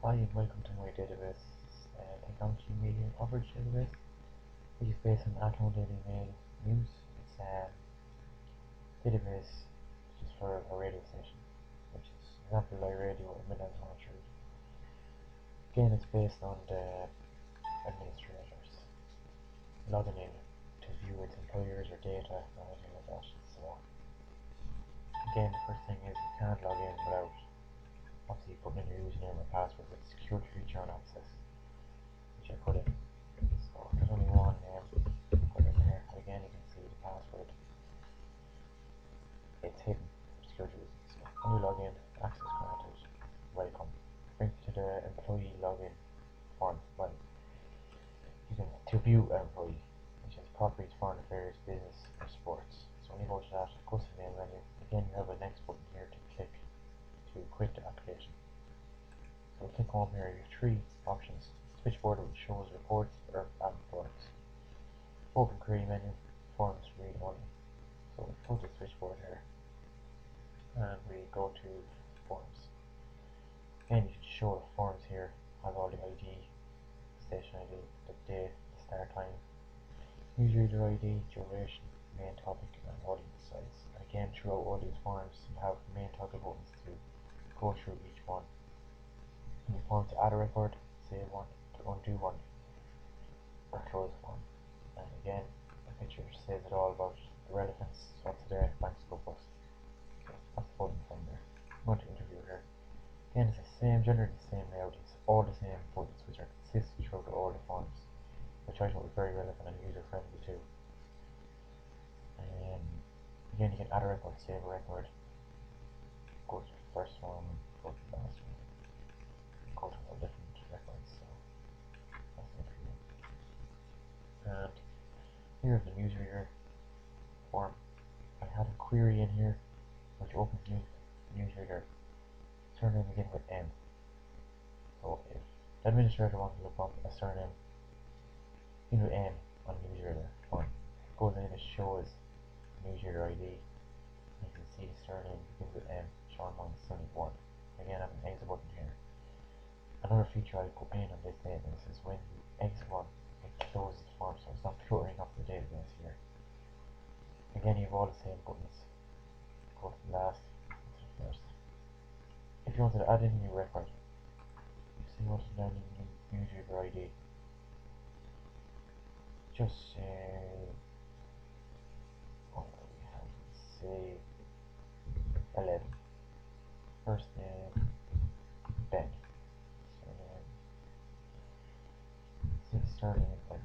Hi and welcome to my database technology media coverage database, which is based on Athlone Daily Mail News. It's a database just for a radio station, which is example like radio or Midlands Monitoring. Again, it's based on the administrators logging in to view its employers or data or anything like that. So again, the first thing is you can't log in without obviously putting in your username or password with security feature on access, which I put in. So there's only one name, put in here. Again, you can see the password. It's hidden for security reasons. So when you log in, access granted, welcome. Brings you to the employee login form. Well, you can to view an employee, which is properties, foreign affairs, business, or sports. So when you go to that, go to the main menu. Again, you have a next button here to click to quit the application. So click home here, you have three options. Switchboard, which shows reports or admin forms. Open query menu, forms read only. So we go to switchboard here and we go to forms. Again, you should show the forms here, has all the ID, station ID, the date, the start time, user ID, duration, main topic, and audience size. And again, throughout all these forms, you have main topic buttons to go through each one. And you want to add a record, save one, to undo one, or close one. And again, the picture says it all about the relevance, what's there, bank scope bust. So that's the button from there. I'm going to interview here. Again, it's the same, generally the same layout, it's all the same buttons which are consistent throughout all the forms, which I thought was very relevant and user friendly too. Again, you can add a record, save a record, go to the first one, go to the last one, go to all different records. So that's the interview. And here's the newsreader form. I had a query in here which opens newsreader. Surname begin with N. So if the administrator wants to look up a surname, you know N on newsreader form. It goes in, it shows newsreader ID. You can see the surname begins with M. Sean Mines Sunny 1. Again, I have an exit button here. Another feature I put in on this database is when you exit one, it closes the form, so it's not cluttering up the database here. Again, you have all the same buttons. Go to the last, go to the first. If you wanted to add in a new record, say you wanted to add in a new newsreader ID, just say, what do we have? Say 11. First name, Ben. Surname, X.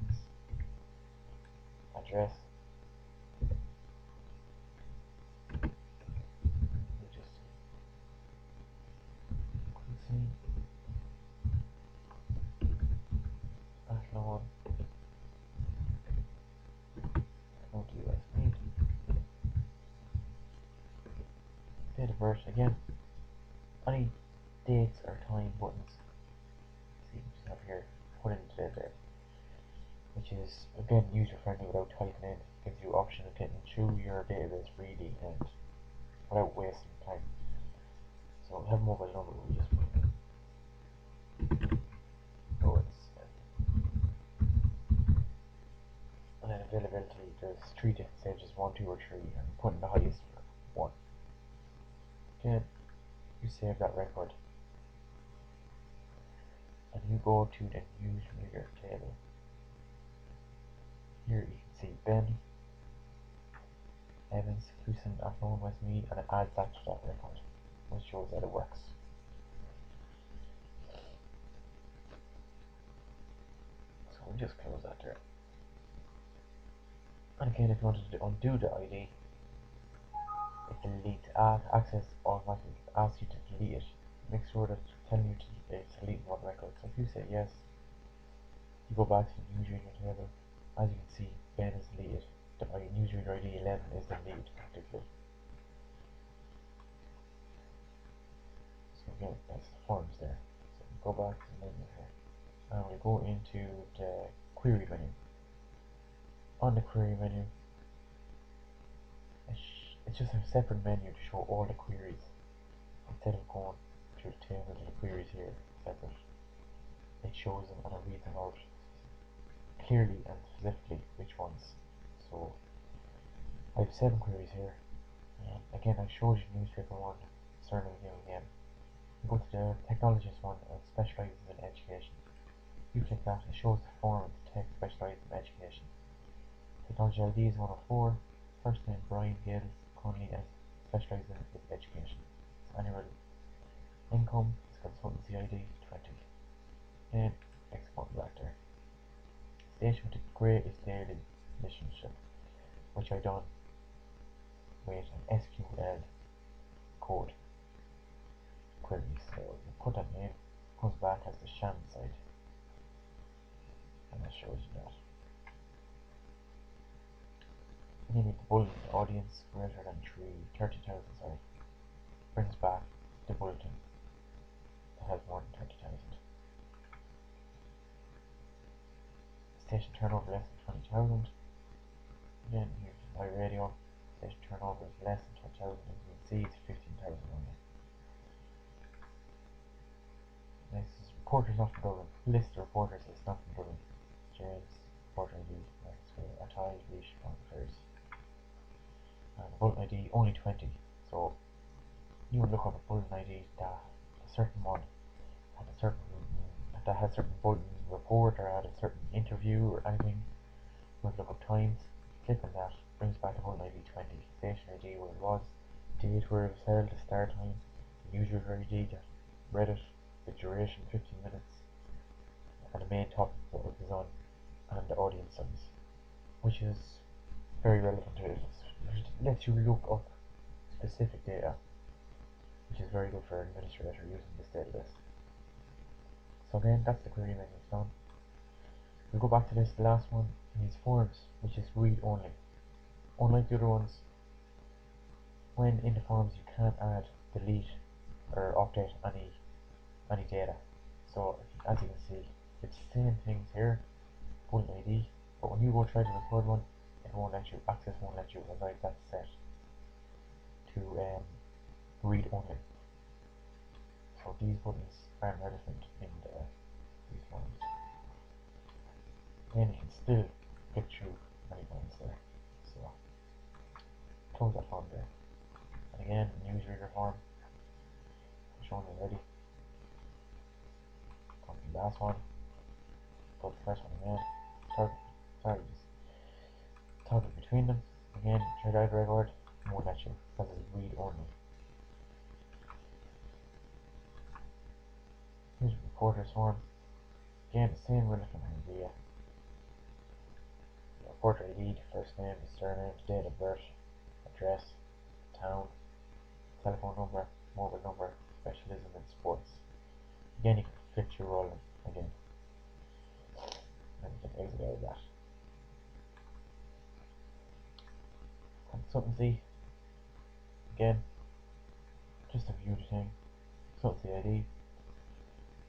Address. We just see Athlone. Go to USB. Date of birth again. Any dates or time buttons. See, you just have here put into there, which is again user friendly without typing in. Gives you option of getting through your database really and without wasting time. So we have a mobile number, we just put in. So it's and then availability, there's three different stages, 1, 2, or 3, and I'm putting the highest for 1. Again, you save that record and you go to the newsreader table. Here you can see Ben, Evans, Fusen, Athlone, Westmead, and it adds that to that record, which shows that it works. So we just close that there. And again, if you wanted to undo the ID, it deletes access automatically, asks you to delete it. Make sure that it's telling you to delete one record. So if you say yes, you go back to the newsreader table. As you can see, Ben is deleted. The newsreader ID 11 is deleted practically. So again, that's the forms there. So we go back to the menu here, and we go into the query menu. On the query menu, it's just a separate menu to show all the queries instead of going through the table of the queries here separate. it shows them and it reads them out clearly and specifically which ones. So I have 7 queries here. Again, I showed you newspaper one, surname again. Go to the technologist one and specializes in education. You click that, it shows the form of the tech specialized in education. Technology ID is 104. First name Brian Gales, currently as specialized in education. Annual income is consultancy ID 20. And export back there. Station with the greatest daily relationship, which I done with an SQL code query. So you put that in, comes back as the sham side, and that shows you that. And you need the bulletin audience greater than 30,000, sorry. Brings back the bulletin that has more than 30,000. Station turnover less than 20,000. Again, here's my radio. Station turnover is less than 20,000. As you can see, it's 15,000 only. Next is reporters not from Dublin. List of reporters is not from Dublin. James, reporter ID, Attai, Leash, Affairs. And bulletin ID only 20. So you would look up a bulletin ID that a certain one had a certain that has certain bulletin report or had a certain interview or anything. You would look up times, click on that, brings back the bulletin ID 20, station ID where it was, date where it was held, the start time, the user ID that read it, the duration 15 minutes, and the main topic what it was on, and the audience size, which is very relevant to it. It lets you look up specific data, which is very good for an administrator using this database. So again, that's the query menu done. We'll go back to this, the last one, these forms, which is read only. Unlike the other ones, when in the forms you can't add, delete, or update any data. So as you can see, it's the same things here, bulletin ID, but when you go try to record one, it won't let you, Access won't let you, as I've that set to read only. So these buttons aren't relevant in these forms. Then you can still get through many points there. So close that form there. And again, newsreader form, shown already. Come to the last one. Go to the first one again. Toggle between them. Again, check out record. Won't let you because it's read only. Here's the reporter's form. Again, the same relevant idea. Reporter ID, first name, surname, date of birth, address, town, telephone number, mobile number, specialism in sports. Again, you can flick through all of them again. And you can exit out of that. Consultancy. Again, just a view the thing. Consultancy ID,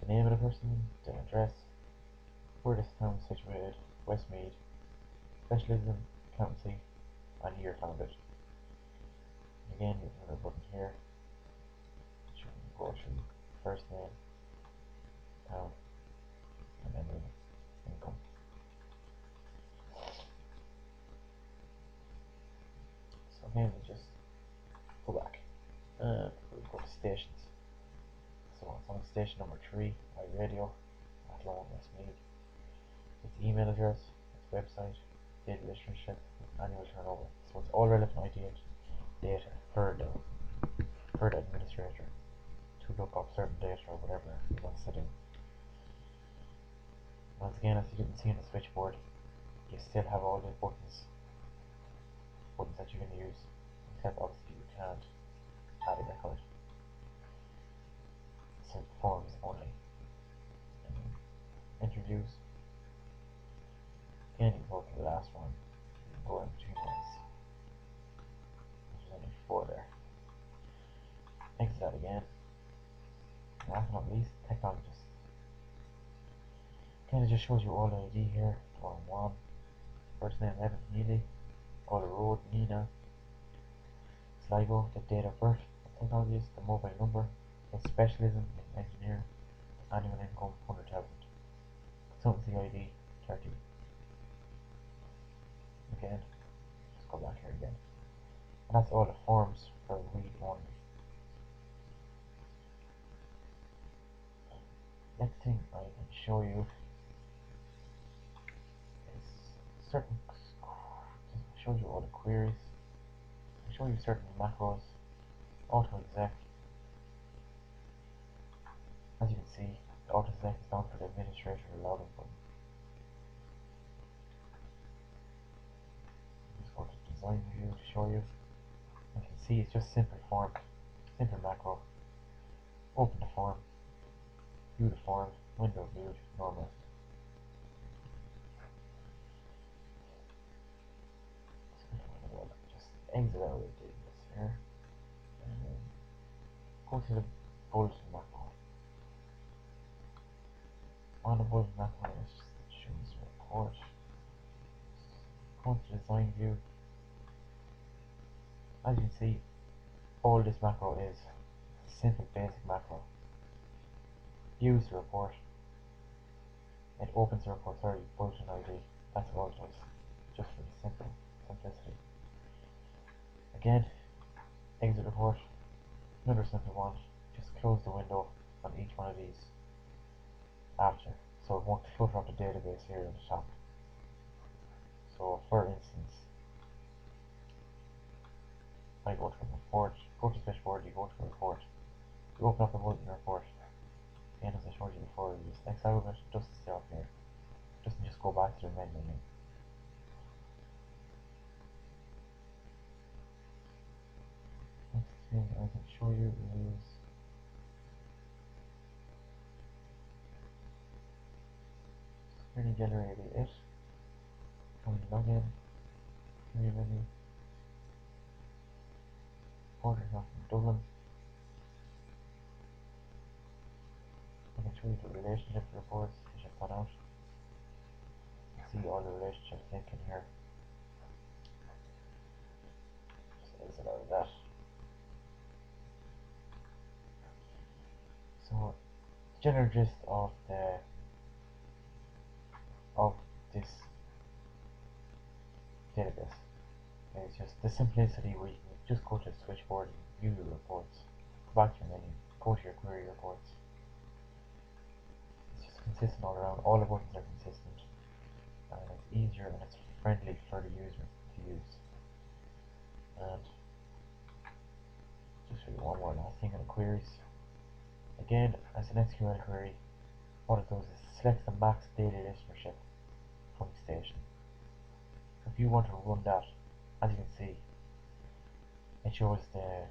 the name of the person, the address, where this town is situated, Westmead, specialism, accountancy, and year founded. Again, you have another button here. You can go through first name, town, and then the income. So again, we just go back and we'll go to stations. So it's on station number 3, iRadio, Athlone, Westmead. Its email address, its website, daily listenership, annual turnover. So it's all relevant data for the administrator to look up certain data or whatever he wants to do. Once again, as you can see on the switchboard, you still have all the buttons that you can use, except obviously you can't add a record. So forms only. Interviews. Again, you go to the last one. You can go in between ones. There's only 4 there. Exit that again. And last but not least, technologists. Kind of just shows you all the ID here. One. First name Evan Neely. All the road Nina. Sligo, the date of birth of technologist, the mobile number, the specialism in engineer, annual income 100,000. thing I can show you is certain, show you all the queries, show you certain macros, auto exec. As you can see, the auto exec is down for the administrator login button. Just go to design view to show you. As you can see, it's just simple form, simple macro. Open the form, view the form, window viewed, normal. Just exit out of this here. And go to the bulletin macro. On the bulletin macro, let's just show this report. Go to design view. As you can see, all this macro is simple basic macro. Views the report. It opens the report, sorry, bulletin ID. That's all it does. Just for the simplicity. Again, exit report. Another simple one. Just close the window on each one of these after, so it won't clutter up the database here at the top. So for instance, I go to a report, go to dashboard, you go to a report, you open up the bulletin report, and as I showed you before, you just X out of it, just stay up here. Doesn't just go back to the menu again. Next thing I can show you is screen generated it. When you log in, new menu, order from Dublin. I can show you the relationship reports which I've got out. You can see all the relationships linked in here. Just exit out of that. So the general gist of this database is just the simplicity where you can just go to the switchboard and view your reports, go back to your menu, go to your query reports. It's just consistent all around, all the buttons are consistent, and it's easier and it's friendly for the user to use. And just show you one more last thing on the queries. Again, as an SQL query, what it does is selects the max daily listenership from the station. If you want to run that, as you can see, it shows the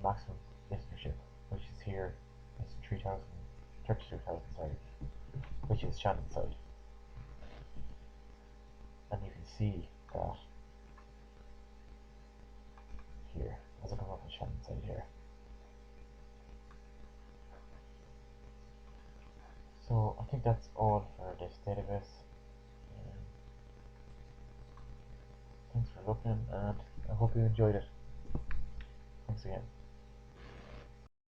maximum listenership, which is here, it's 32,000, sorry, which is Shannon's side. And you can see that here, as it comes up on Shannon's side here. So I think that's all for this database. Thanks for looking, and I hope you enjoyed it. Thanks again.